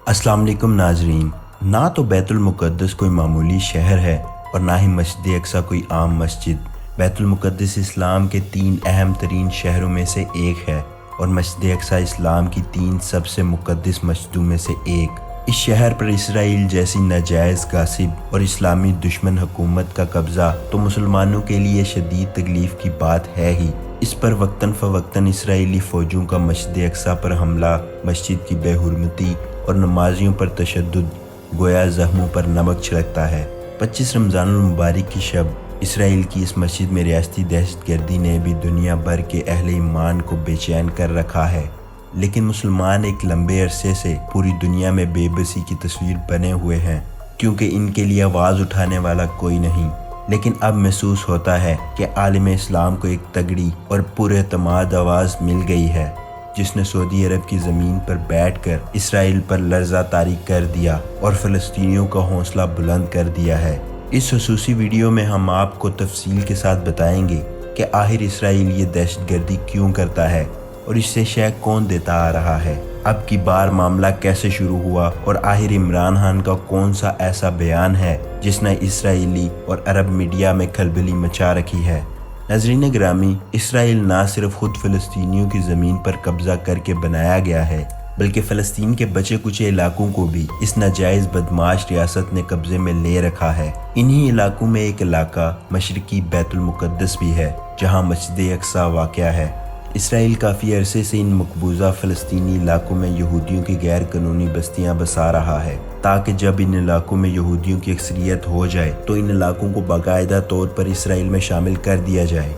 अस्सलाम वालेकुम नाजरीन। ना तो बैतुल मुक़द्दस कोई मामूली शहर है और ना ही मस्जिद अक्सा कोई आम मस्जिद। बैतुल मुक़द्दस इस्लाम के 3 अहम तरीन शहरों में से एक है और मस्जिद अक्सा इस्लाम की 3 सबसे मुक़द्दस मस्जिदों में से एक। इस शहर पर इसराइल जैसी नाजायज़ गासिब और इस्लामी दुश्मन हुकूमत का कब्ज़ा तो मुसलमानों के लिए शदीद तकलीफ़ की बात है ही। इस पर वक्तन फ़वक्तन इसराइली फ़ौजों का मस्जिद अक्सा पर हमला, मस्जिद की बेहुरमती और नमाजियों पर तशद्दुद गोया ज़ख्मों पर नमक छिड़कता है। 25 रमज़ानुल मुबारक की शब इसराइल की इस मस्जिद में रियासती दहशतगर्दी ने भी दुनिया भर के अहले ईमान को बेचैन कर रखा है। लेकिन मुसलमान एक लंबे अरसे से पूरी दुनिया में बेबसी की तस्वीर बने हुए हैं, क्योंकि इनके लिए आवाज़ उठाने वाला कोई नहीं। लेकिन अब महसूस होता है कि आलिम इस्लाम को एक तगड़ी और पुरएतमाद आवाज़ मिल गई है, जिसने सऊदी अरब की ज़मीन पर बैठकर इसराइल पर लर्ज़ा तारी कर दिया और फ़लस्तीनियों का हौसला बुलंद कर दिया है। इस खुसूसी वीडियो में हम आपको तफसील के साथ बताएंगे कि आखिर इसराइल ये दहशतगर्दी क्यों करता है और इससे शय कौन देता आ रहा है, अब की बार मामला कैसे शुरू हुआ और आखिर इमरान खान का कौन सा ऐसा बयान है जिसने इसराइली और अरब मीडिया में खलबली मचा रखी है। नाज़रीन ग्रामी, इसराइल ना सिर्फ खुद फ़लस्तीनियों की ज़मीन पर कब्ज़ा करके बनाया गया है, बल्कि फ़लस्तीन के बचे कुचे इलाकों को भी इस नाजायज़ बदमाश रियासत ने कब्ज़े में ले रखा है। इन्हीं इलाकों में एक इलाका मशरकी बैतुल मुक़द्दस भी है, जहाँ मस्जिद अक्सा वाक़या है। इसराइल काफ़ी अरसे से इन मकबूजा फ़लस्तीनी इलाकों में यहूदियों की गैर कानूनी बस्तियां बसा रहा है, ताकि जब इन इलाकों में यहूदियों की अक्सरियत हो जाए तो इन इलाकों को बाकायदा तौर पर इसराइल में शामिल कर दिया जाए।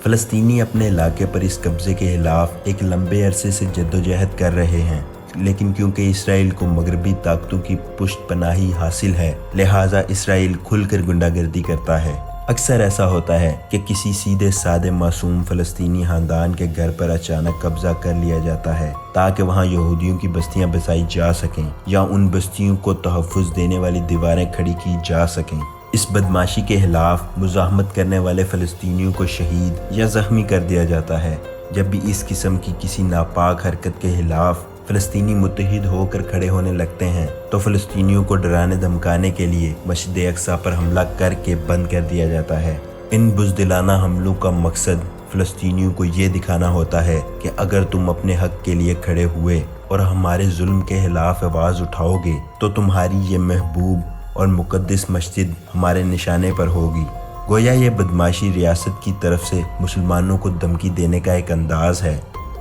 फ़लस्तीनी अपने इलाके पर इस कब्ज़े के खिलाफ एक लंबे अरसे से जद्दोजहद कर रहे हैं, लेकिन क्योंकि इसराइल को मगरबी ताकतों की पुष्ट पनाही हासिल है, लिहाजा इसराइल खुलकर गुंडागर्दी करता है। अक्सर ऐसा होता है कि किसी सीधे सादे मासूम फ़लस्तीनी खानदान के घर पर अचानक कब्जा कर लिया जाता है, ताकि वहाँ यहूदियों की बस्तियाँ बसाई जा सकें या उन बस्तियों को तहफ़्फ़ुज़ देने वाली दीवारें खड़ी की जा सकें। इस बदमाशी के खिलाफ मुज़ाहमत करने वाले फ़लस्तीनियों को शहीद या ज़ख्मी कर दिया जाता है। जब भी इस किस्म की किसी नापाक हरकत के खिलाफ फ़लस्तीनी मुत्तहिद होकर खड़े होने लगते हैं तो फ़लस्तीनियों को डराने धमकाने के लिए मस्जिद अक्सा पर हमला करके बंद कर दिया जाता है। इन बुज़दिलाना हमलों का मकसद फ़लस्तीनियों को ये दिखाना होता है कि अगर तुम अपने हक़ के लिए खड़े हुए और हमारे जुल्म के खिलाफ आवाज़ उठाओगे तो तुम्हारी ये महबूब और मुक़द्दस मस्जिद हमारे निशाने पर होगी। गोया ये बदमाशी रियासत की तरफ से मुसलमानों को धमकी देने का एक अंदाज़ है।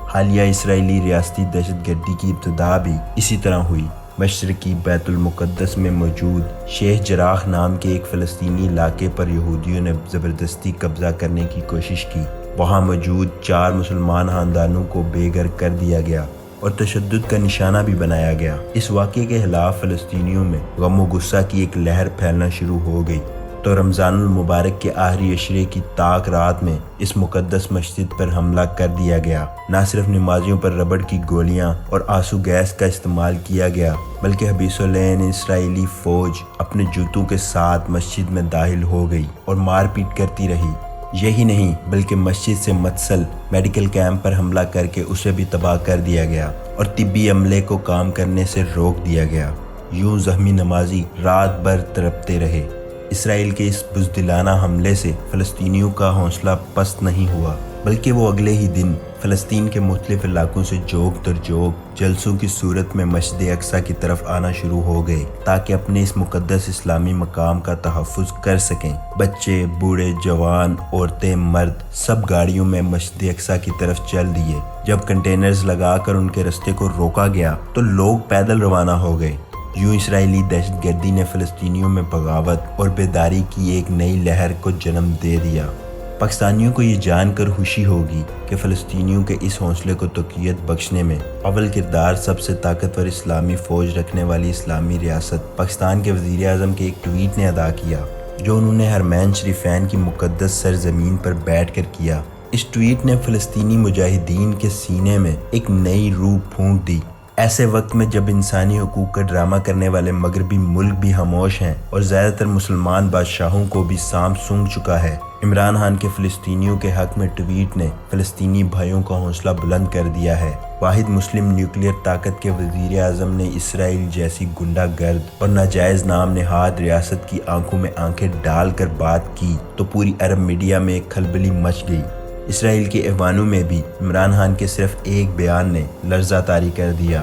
हालिया इसराइली रियासती दहशतगर्दी की इब्तिदा भी इसी तरह हुई। मशरकी बैतुल मुक़द्दस में मौजूद शेख जराह नाम के एक फ़लस्तीनी इलाके पर यहूदियों ने ज़बरदस्ती कब्ज़ा करने की कोशिश की। वहाँ मौजूद 4 मुसलमान ख़ानदानों को बेघर कर दिया गया और तशद्दुद का निशाना भी बनाया गया। इस वाक़े के खिलाफ फ़लस्तीनियों में गम व गुस्सा की एक लहर फैलना शुरू हो गई तो रमज़ानुल मुबारक के आखिरी अशरे की ताक रात में इस मुक़द्दस मस्जिद पर हमला कर दिया गया। न सिर्फ नमाजियों पर रबड़ की गोलियां और आंसू गैस का इस्तेमाल किया गया, बल्कि हबीसुल्लैन इसराइली फ़ौज अपने जूतों के साथ मस्जिद में दाखिल हो गई और मारपीट करती रही। यही नहीं, बल्कि मस्जिद से मत्सल मेडिकल कैंप पर हमला करके उसे भी तबाह कर दिया गया और तिब्बी अमले को काम करने से रोक दिया गया। यूं ज़ख्मी नमाजी रात भर तड़पते रहे। इसराइल के इस बुज़दिलाना हमले से फ़लस्तीनियों का हौसला पस्त नहीं हुआ, बल्कि वो अगले ही दिन फ़लस्तीन के मुख्तलिफ इलाकों से जोग दर जोग जलसों की सूरत में मस्जिद अक्सा की तरफ आना शुरू हो गए, ताकि अपने इस मुक़द्दस इस्लामी मकाम का तहफ़्फ़ुज़ कर सकें। बच्चे, बूढ़े, जवान, औरतें, मर्द सब गाड़ियों में मस्जिद अक्सा की तरफ चल दिए। जब कंटेनर्स लगाकर उनके रास्ते को रोका गया तो लोग पैदल रवाना हो गए। यूं इसराइली दहशतगर्दी ने फ़लस्तीनियों में बगावत और बेदारी की एक नई लहर को जन्म दे दिया। पाकिस्तानियों को ये जानकर खुशी होगी कि फ़लस्तीनियों के इस हौसले को तक़वियत बख्शने में अव्वल किरदार सबसे ताकतवर इस्लामी फ़ौज रखने वाली इस्लामी रियासत पाकिस्तान के वज़ीर आज़म के एक ट्वीट ने अदा किया, जो उन्होंने हरमैन शरीफैन की मुक़द्दस सरज़मीन पर बैठ कर किया। इस ट्वीट ने फ़लस्तीनी मुजाहिदीन के सीने में एक नई रूह फूंक दी। ایسے وقت میں جب انسانی حقوق کا ڈرامہ کرنے والے مغربی ملک بھی خاموش ہیں اور زیادہ تر مسلمان بادشاہوں کو بھی سانپ سونگھ چکا ہے، عمران خان کے فلسطینیوں کے حق میں ٹویٹ نے فلسطینی بھائیوں کا حوصلہ بلند کر دیا ہے۔ واحد مسلم نیوکلیئر طاقت کے وزیر اعظم نے اسرائیل جیسی گنڈا گرد اور ناجائز نام نہاد ریاست کی آنکھوں میں آنکھیں ڈال کر بات کی تو پوری عرب میڈیا میں ایک کھلبلی مچ گئی۔ اسرائیل کے ایوانوں میں بھی عمران خان کے صرف ایک بیان نے لرزہ طاری کر دیا۔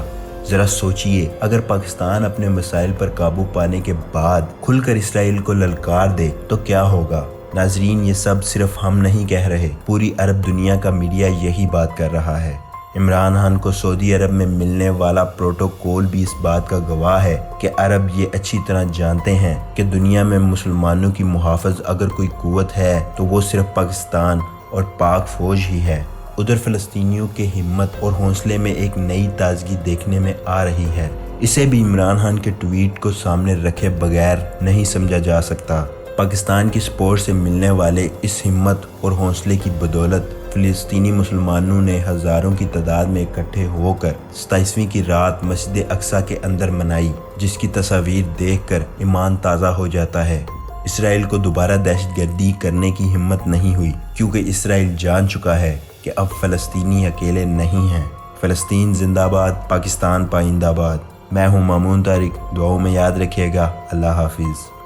ذرا سوچئے، اگر پاکستان اپنے مسائل پر قابو پانے کے بعد کھل کر اسرائیل کو للکار دے تو کیا ہوگا؟ ناظرین، یہ سب صرف ہم نہیں کہہ رہے، پوری عرب دنیا کا میڈیا یہی بات کر رہا ہے۔ عمران خان کو سعودی عرب میں ملنے والا پروٹوکول بھی اس بات کا گواہ ہے کہ عرب یہ اچھی طرح جانتے ہیں کہ دنیا میں مسلمانوں کی محافظ اگر کوئی قوت ہے تو وہ صرف پاکستان اور پاک فوج ہی ہے۔ ادھر فلسطینیوں کے ہمت اور حوصلے میں ایک نئی تازگی دیکھنے میں آ رہی ہے۔ اسے بھی عمران خان کے ٹویٹ کو سامنے رکھے بغیر نہیں سمجھا جا سکتا۔ پاکستان کی سپورٹ سے ملنے والے اس ہمت اور حوصلے کی بدولت فلسطینی مسلمانوں نے ہزاروں کی تعداد میں اکٹھے ہو کر 27ویں کی رات مسجد اقصی کے اندر منائی، جس کی تصاویر دیکھ کر ایمان تازہ ہو جاتا ہے۔ اسرائیل کو دوبارہ دہشت گردی کرنے کی ہمت نہیں ہوئی، کیونکہ اسرائیل جان چکا ہے کہ اب فلسطینی اکیلے نہیں ہیں۔ فلسطین زندہ باد، پاکستان پائندہ باد۔ میں ہوں مامون طارق، دعاؤں میں یاد رکھیے گا۔ اللہ حافظ۔